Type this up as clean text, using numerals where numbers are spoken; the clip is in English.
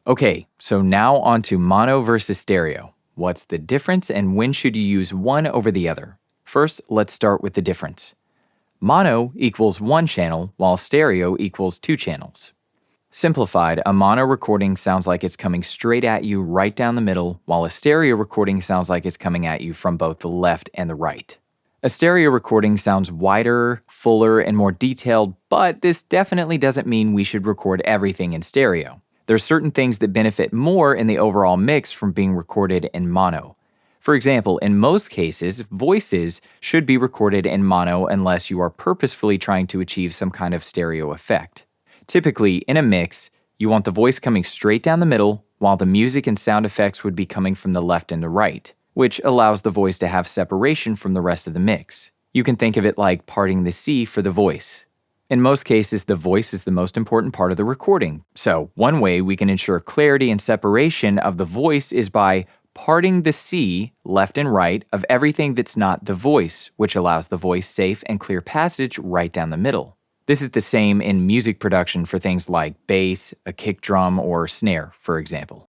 Okay, so now on to mono versus stereo. What's the difference and when should you use one over the other? First, let's start with the difference. Mono equals one channel, while stereo equals two channels. Simplified, a mono recording sounds like it's coming straight at you right down the middle, while a stereo recording sounds like it's coming at you from both the left and the right. A stereo recording sounds wider, fuller, and more detailed, but this definitely doesn't mean we should record everything in stereo. There's certain things that benefit more in the overall mix from being recorded in mono. For example, in most cases, voices should be recorded in mono unless you are purposefully trying to achieve some kind of stereo effect. Typically, in a mix, you want the voice coming straight down the middle, while the music and sound effects would be coming from the left and the right, which allows the voice to have separation from the rest of the mix. You can think of it like parting the C for the voice. In most cases, the voice is the most important part of the recording. So, one way we can ensure clarity and separation of the voice is by parting the C, left and right, of everything that's not the voice, which allows the voice safe and clear passage right down the middle. This is the same in music production for things like bass, a kick drum, or snare, for example.